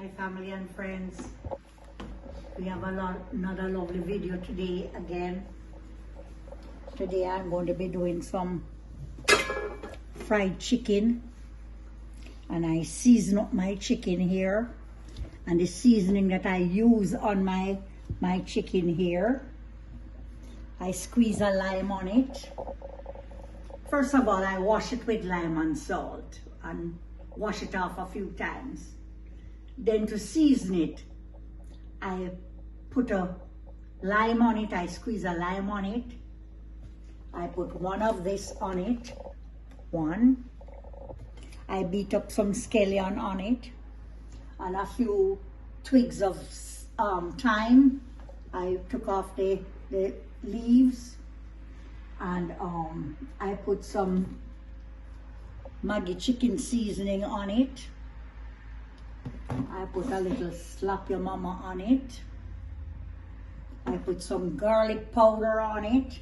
Hi family and friends, we have another lovely video today again. Today I'm going to be doing some fried chicken, and I season up my chicken here, and the seasoning that I use on my chicken here, I squeeze a lime on it. First of all, I wash it with lime and salt and wash it off a few times. Then to season it, I put a lime on it. I squeeze a lime on it. I put one of this on it. One. I beat up some scallion on it and a few twigs of thyme. I took off the leaves, and I put some Maggi chicken seasoning on it. I put a little slap your mama on it. I put some garlic powder on it,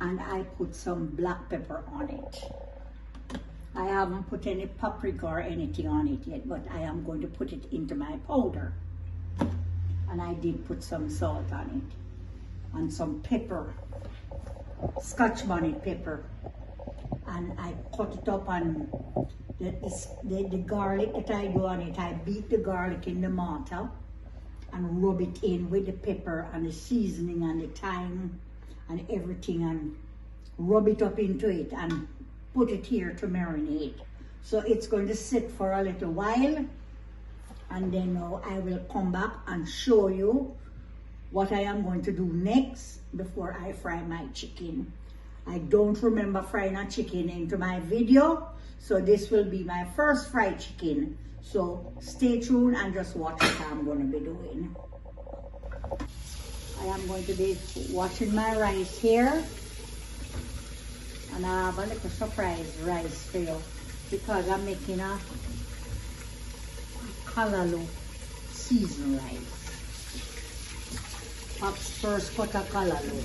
and I put some black pepper on it. I haven't put any paprika or anything on it yet, but I am going to put it into my powder. And I did put some salt on it and some pepper, Scotch Bonnet pepper, and I cut it up, and the garlic that I do on it, I beat the garlic in the mortar and rub it in with the pepper and the seasoning and the thyme and everything, and rub it up into it and put it here to marinate. So it's going to sit for a little while, and then now I will come back and show you what I am going to do next before I fry my chicken. I don't remember frying a chicken into my video, so this will be my first fried chicken. So stay tuned and just watch what I'm going to be doing. I am going to be washing my rice here, and I have a little surprise rice for you because I'm making a Callaloo Seasoned Rice. Pop's first cut of Callaloo.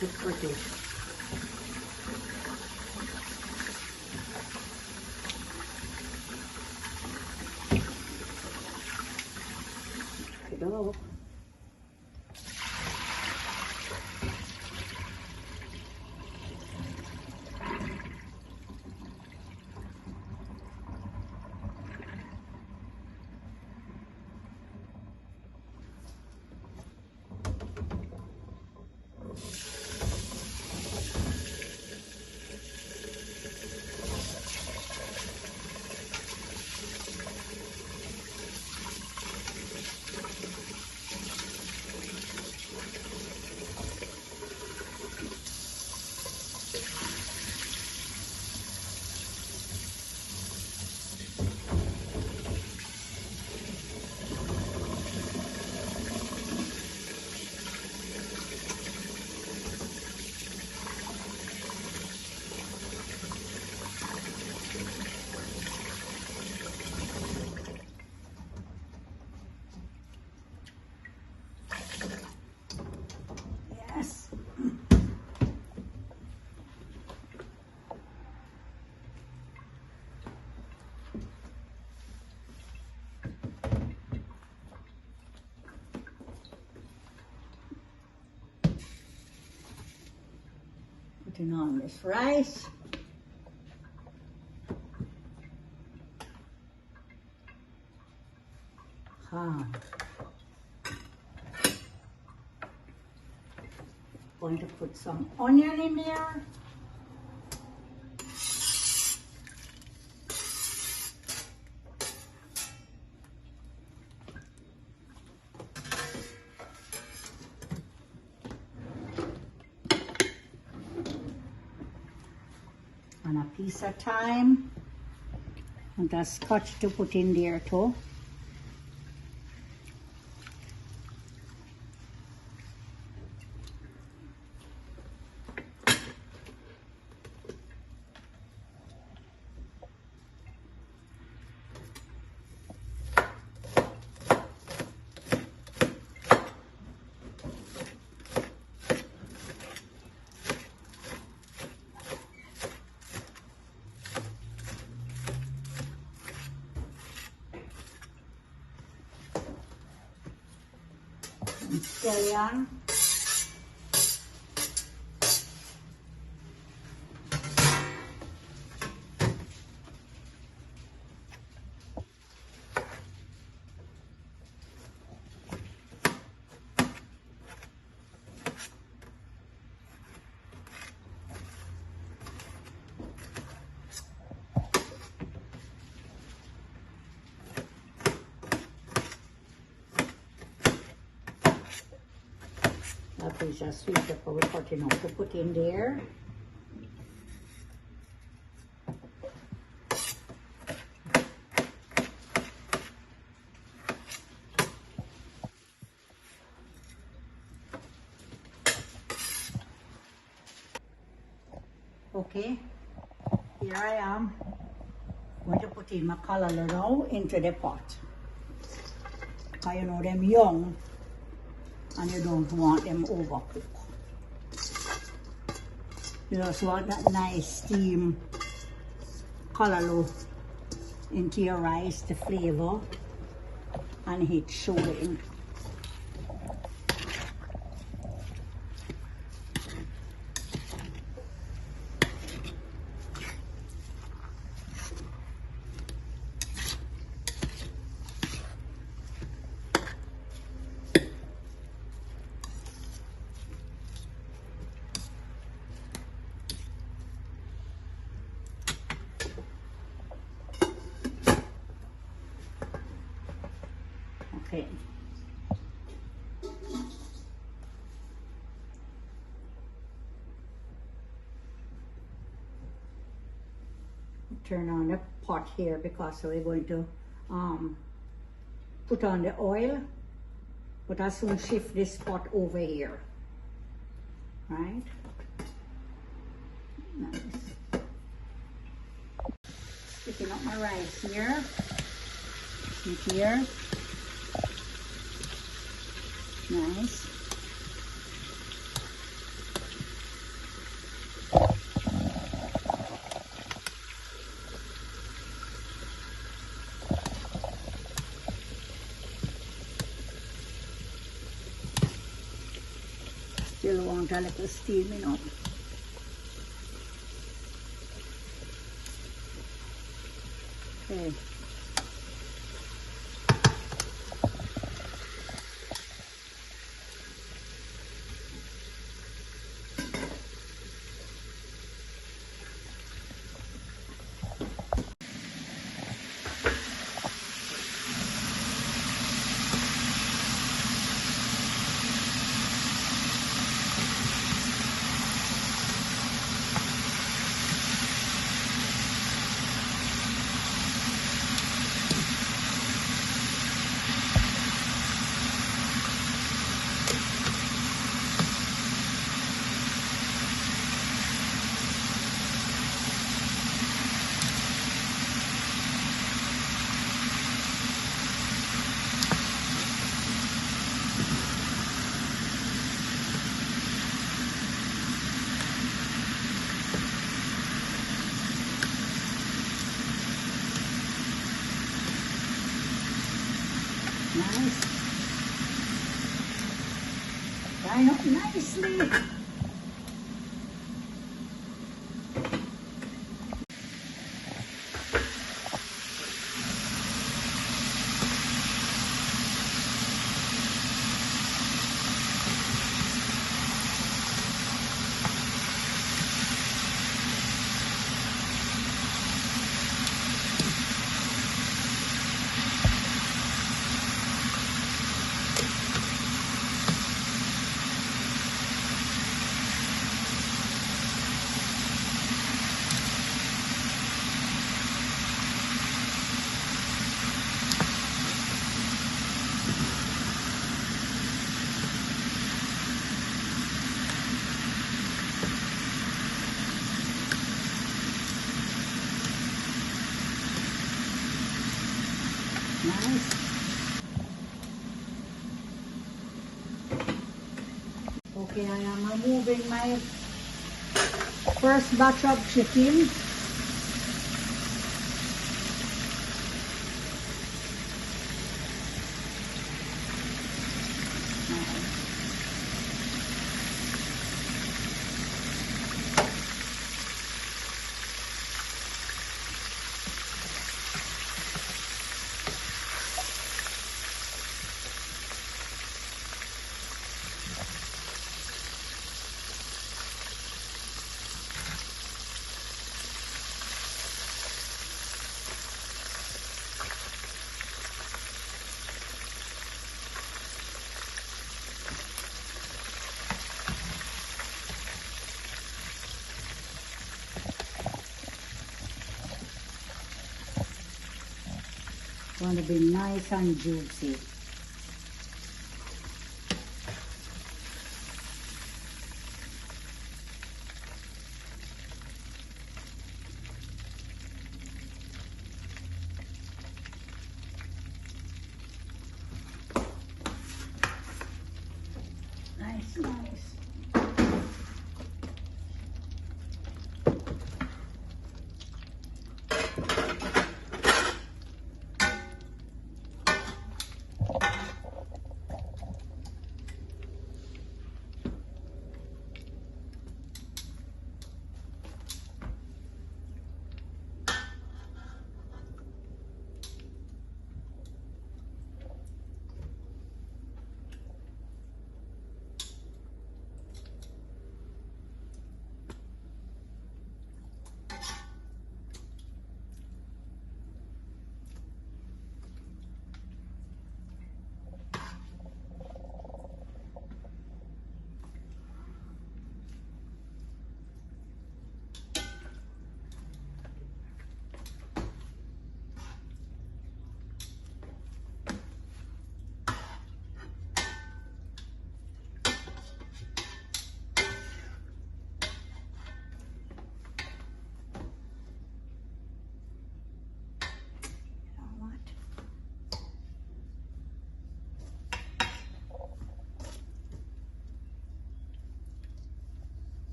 It's pretty. go. Yes. Putting on this rice. Going to put some onion in there. And a piece of thyme. And the scotch to put in there too. Scallion. That is just sweet pepper we're cutting out to put in there. Okay, here I am going to put in my callaloo now into the pot. Because you know them young and you don't want them overcooked. You just want that nice steam callaloo into your rice, the flavor and heat showing. Okay. Turn on the pot here because we're going to put on the oil, but I'll soon shift this pot over here. Right? Nice. Sticking up my rice here. See here. Nice. Still want a little steaming up. Okay. Nice. Line up nicely. Nice. Okay, I am removing my first batch of chicken. Want to be nice and juicy. Nice, nice.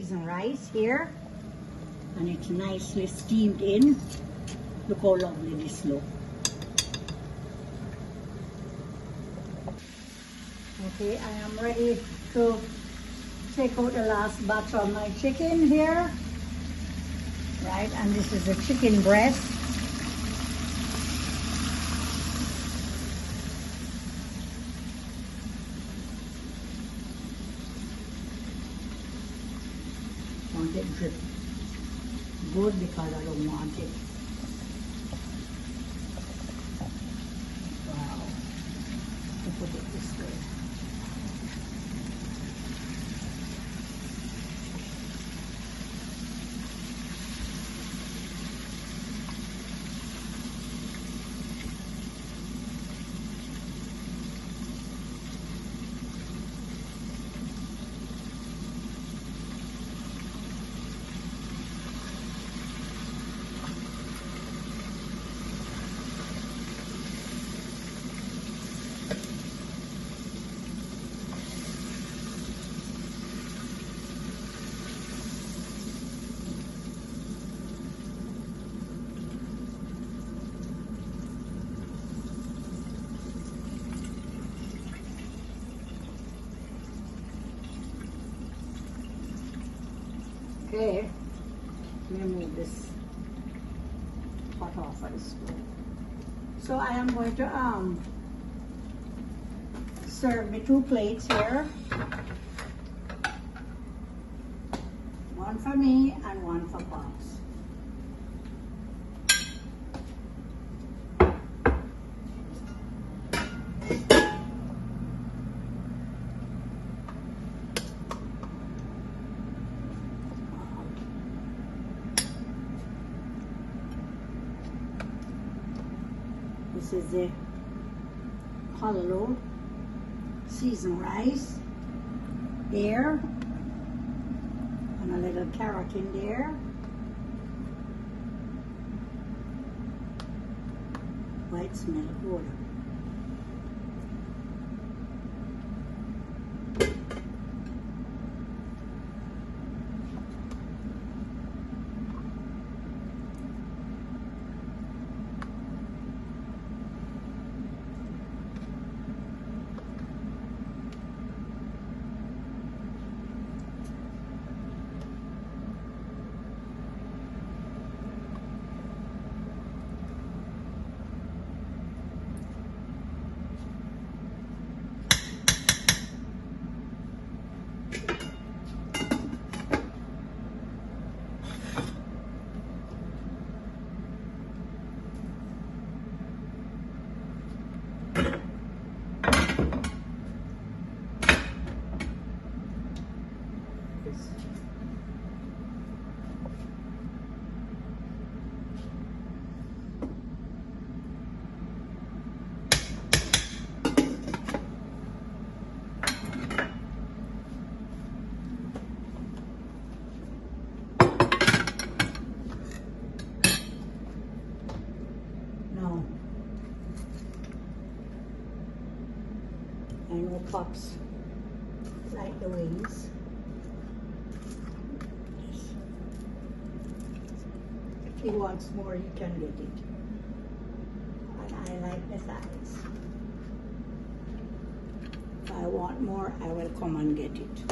Seasoned Rice here, and it's nicely steamed in. Look how lovely this looks. Okay, I am ready to take out the last batch of my chicken here. Right, and this is the chicken breast. Want it drip good because I don't want it. Wow. I'll put it this way. Okay, let me move this pot off of the stove. So I am going to serve me 2 plates here. One for me and one for Pops. This is the Callaloo Seasoned Rice there, and a little carrot in there. White smell good. I know Pops like the wings. If he wants more, he can get it. And I like the size. If I want more, I will come and get it.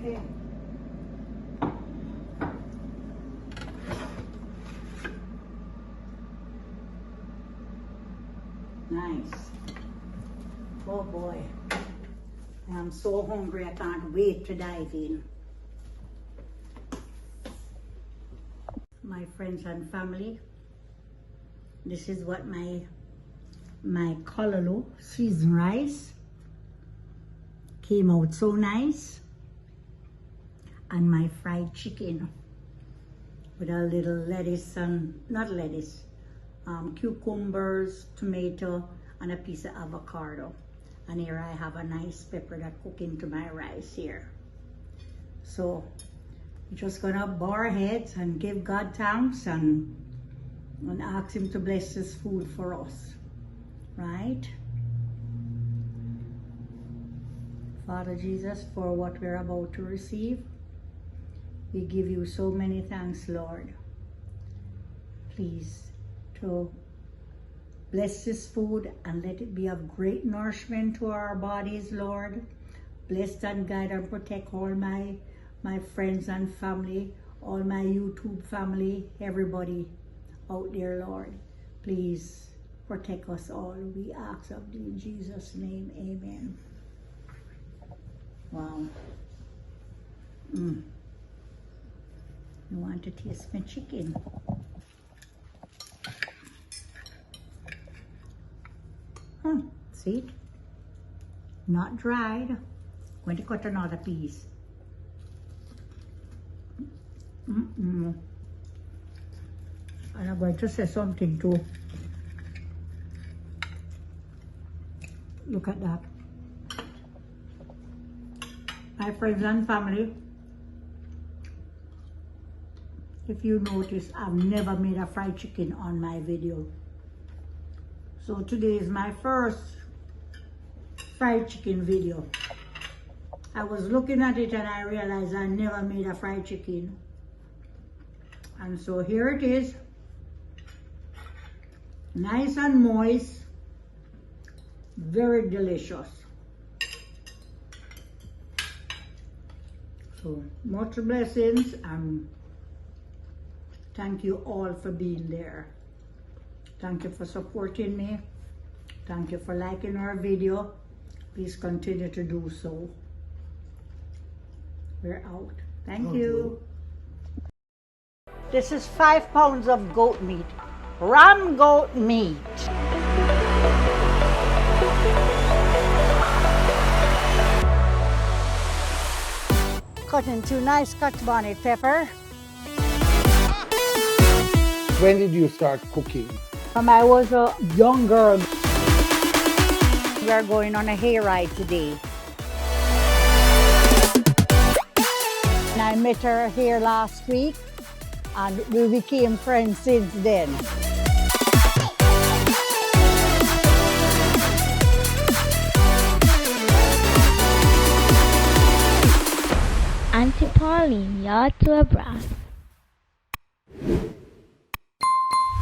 Okay. Nice. Oh boy. I'm so hungry, I can't wait to dive in. My friends and family, this is what my Callaloo Seasoned Rice came out so nice. and my fried chicken with a little lettuce and, not lettuce, cucumbers, tomato, and a piece of avocado. And here I have a nice pepper that cook into my rice here. So we're just gonna bow our heads and give God thanks and ask him to bless this food for us, right? Father Jesus, for what we're about to receive, we give you so many thanks, Lord. Please to bless this food and let it be of great nourishment to our bodies, Lord. Bless and guide and protect all my friends and family, all my YouTube family, everybody out there, Lord. Please protect us all. We ask of thee in Jesus' name, amen. Wow. You want to taste my chicken? See? Not dried. Going to cut another piece. And I'm going to say something too. Look at that. My friends and family, if you notice, I've never made a fried chicken on my video. So today is my first fried chicken video. I was looking at it and I realized I never made a fried chicken. And so here it is. Nice and moist. Very delicious. So much blessings and thank you all for being there. Thank you for supporting me. Thank you for liking our video. Please continue to do so. We're out. Thank you. This is 5 pounds of goat meat. Ram goat meat. Cut into nice Scotch Bonnet pepper. When did you start cooking? When I was a young girl. We are going on a hayride today. And I met her here last week and we became friends since then. Auntie Pauline, you're to a brass.